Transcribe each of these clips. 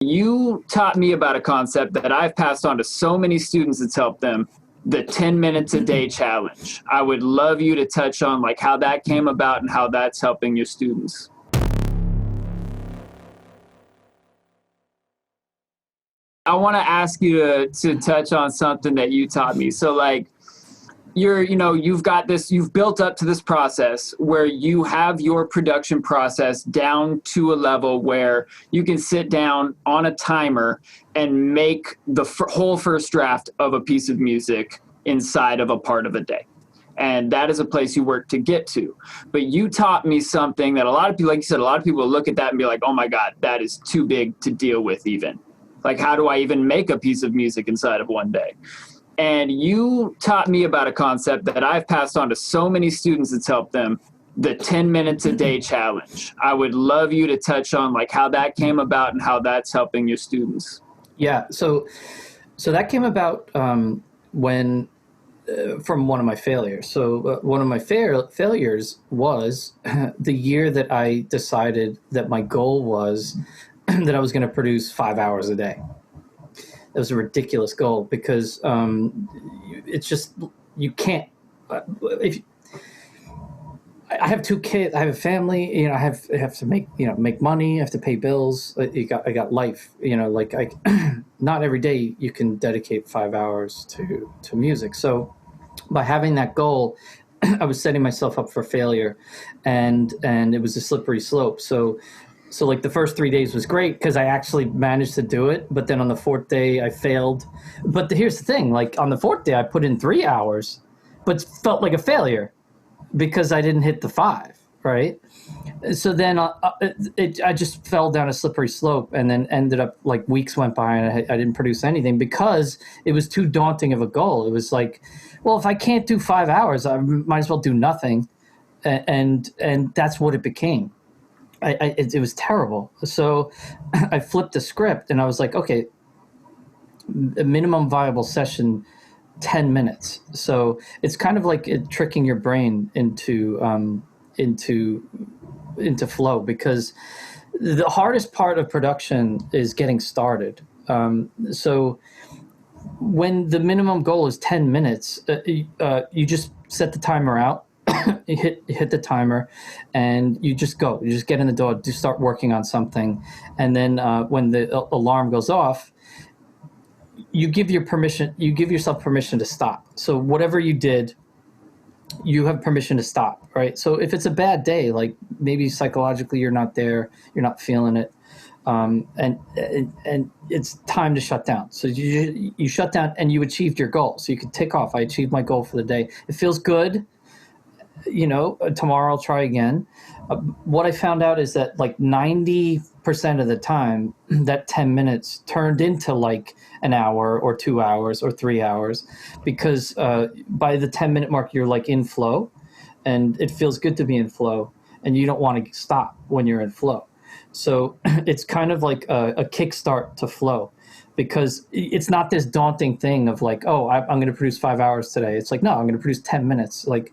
You taught me about a concept that I've passed on to so many students that's helped them, the 10 minutes a day challenge. I would love you to touch on like how that came about and how that's helping your students. I want to ask you to touch on something that you taught me. So like you've got this, you've built up to this process where you have your production process down to a level where you can sit down on a timer and make the whole first draft of a piece of music inside of a part of a day. And that is a place you work to get to. But you taught me something that a lot of people, like you said, a lot of people will look at that and be like, oh my God, that is too big to deal with even. Like, how do I even make a piece of music inside of one day? And you taught me about a concept that I've passed on to so many students that's helped them, the 10 minutes a day challenge. I would love you to touch on like how that came about and how that's helping your students. Yeah. So that came about when from one of my failures. So one of my failures was the year that I decided that my goal was that I was going to produce 5 hours a day. That was a ridiculous goal because it's just, you can't, if I have 2 kids, I have a family, I have to make money, I have to pay bills. I got life, like not every day you can dedicate 5 hours to music. So by having that goal, I was setting myself up for failure, and it was a slippery slope. So like the first 3 days was great because I actually managed to do it. But then on the 4th day I failed. But here's the thing, like on the 4th day I put in 3 hours, but felt like a failure because I didn't hit the 5, right? So then I just fell down a slippery slope, and then ended up like weeks went by and I didn't produce anything because it was too daunting of a goal. It was like, well, if I can't do 5 hours, I might as well do nothing. And that's what it became. It was terrible. So I flipped the script and I was like, okay, a minimum viable session, 10 minutes. So it's kind of like tricking your brain into flow, because the hardest part of production is getting started. So when the minimum goal is 10 minutes, you just set the timer out. You hit the timer and you just go. You just get in the door, you start working on something. And then when the alarm goes off, you give yourself permission to stop. So whatever you did, you have permission to stop, right? So if it's a bad day, like maybe psychologically you're not there, you're not feeling it, and it's time to shut down. So you shut down and you achieved your goal. So you can tick off, I achieved my goal for the day. It feels good. Tomorrow I'll try again. What I found out is that like 90% of the time, that 10 minutes turned into like an hour or 2 hours or 3 hours, because by the 10-minute mark, you're like in flow, and it feels good to be in flow, and you don't want to stop when you're in flow. So it's kind of like a kickstart to flow, because it's not this daunting thing of like, oh, I'm going to produce 5 hours today. It's like, no, I'm going to produce 10 minutes. Like,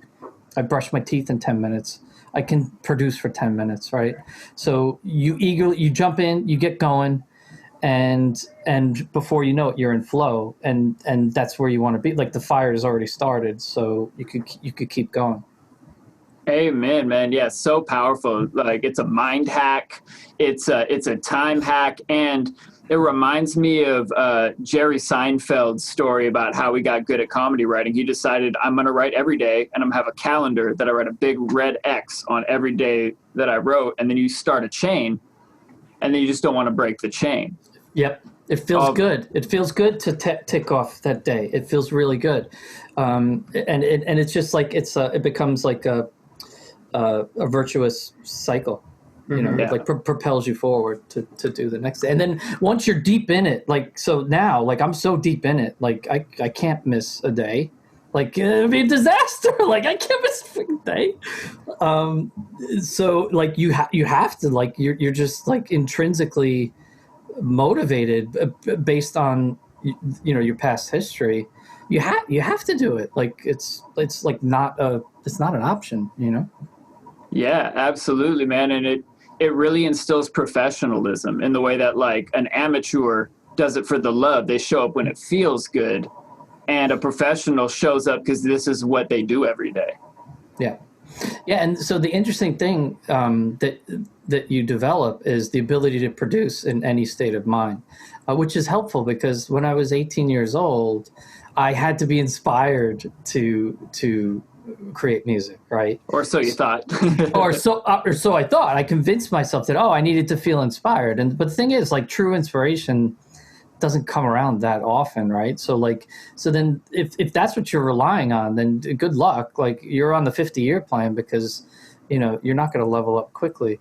I brush my teeth in 10 minutes. I can produce for 10 minutes, right? So you jump in, you get going, and before you know it, you're in flow, and that's where you want to be. Like the fire has already started, so you could keep going. Amen, man. Yeah, so powerful. Like it's a mind hack, it's a time hack, and it reminds me of Jerry Seinfeld's story about how he got good at comedy writing. He decided, I'm going to write every day, and I'm going to have a calendar that I write a big red X on every day that I wrote, and then you start a chain, and then you just don't want to break the chain. Yep. It feels good. It feels good to tick off that day. It feels really good. And it's just like it becomes like a virtuous cycle. It like propels you forward to do the next day. And then once you're deep in it, like, so now, like I'm so deep in it, like I can't miss a day. Like it'd be a disaster. Like I can't miss a freaking day. So like you have to, like, you're just like intrinsically motivated based on, your past history. You have to do it. Like it's like it's not an option, Yeah, absolutely, man. And it really instills professionalism in the way that like an amateur does it for the love. They show up when it feels good, and a professional shows up because this is what they do every day. Yeah. Yeah, and so the interesting thing that you develop is the ability to produce in any state of mind, which is helpful because when I was 18 years old, I had to be inspired to create music, right? Or so you thought. or so I thought. I convinced myself that I needed to feel inspired, but the thing is, like, true inspiration doesn't come around that often, right? So then if that's what you're relying on, then good luck. Like, you're on the 50-year plan because you're not going to level up quickly.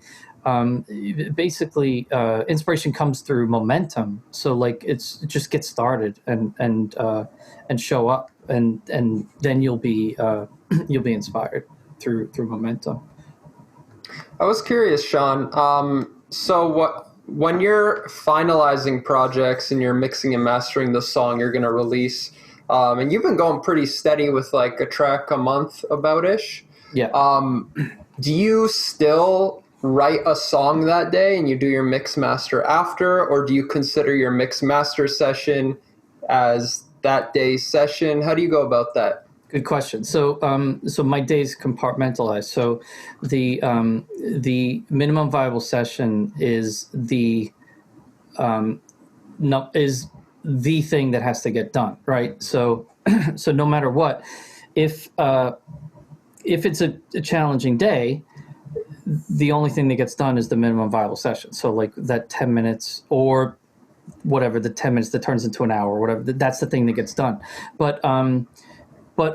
Basically, inspiration comes through momentum. So like it just get started and show up, and then you'll be inspired through momentum. I was curious, Sean. When you're finalizing projects and you're mixing and mastering the song you're going to release, and you've been going pretty steady with like a track a month about-ish. Yeah. Do you still write a song that day and you do your mix master after, or do you consider your mix master session as that day's session? How do you go about that? Good question. So my day's compartmentalized. So the minimum viable session is the thing that has to get done, right? So no matter what, if it's a challenging day, the only thing that gets done is the minimum viable session. So like that 10 minutes or whatever, the 10 minutes that turns into an hour or whatever, that's the thing that gets done. But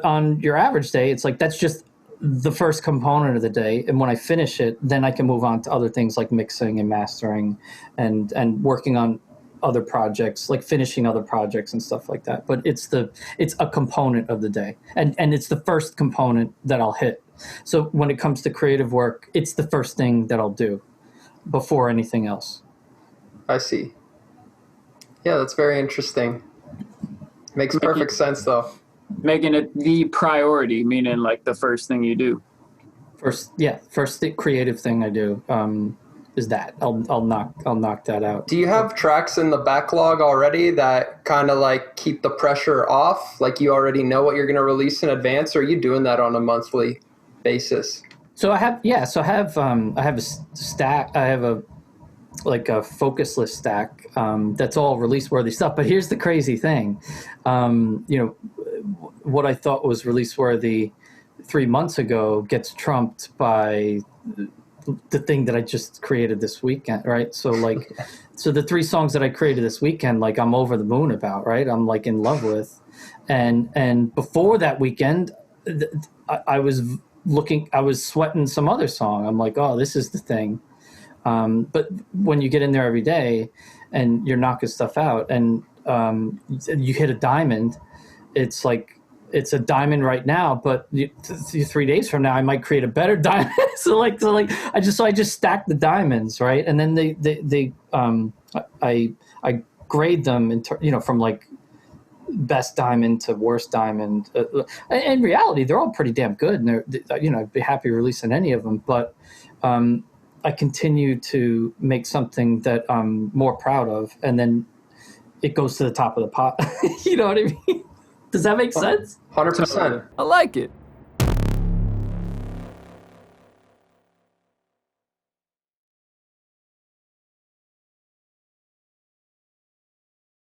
on your average day, it's like that's just the first component of the day. And when I finish it, then I can move on to other things like mixing and mastering and working on other projects, like finishing other projects and stuff like that. But it's a component of the day. And it's the first component that I'll hit. So when it comes to creative work, it's the first thing that I'll do before anything else. I see. Yeah, that's very interesting. Makes perfect sense, though. Making it the priority, meaning like the first thing you do. First creative thing I do is that I'll knock that out. Do you have tracks in the backlog already that kind of like keep the pressure off? Like you already know what you're going to release in advance, or are you doing that on a monthly basis? So I have a stack. I have a focus list stack that's all release worthy stuff. But here's the crazy thing, what I thought was release worthy 3 months ago gets trumped by the thing that I just created this weekend, right? So like, so the 3 songs that I created this weekend, like I'm over the moon about, right? I'm like in love with, and before that weekend, I was sweating some other song. I'm like, oh, this is the thing. But when you get in there every day and you're knocking stuff out and you hit a diamond, it's like, it's a diamond right now, but 3 days from now I might create a better diamond. so I just stack the diamonds, right? And then I grade them from like best diamond to worst diamond. In reality, they're all pretty damn good, and I'd be happy releasing any of them. But I continue to make something that I'm more proud of, and then it goes to the top of the pot. You know what I mean? Does that make sense? 100%. I like it.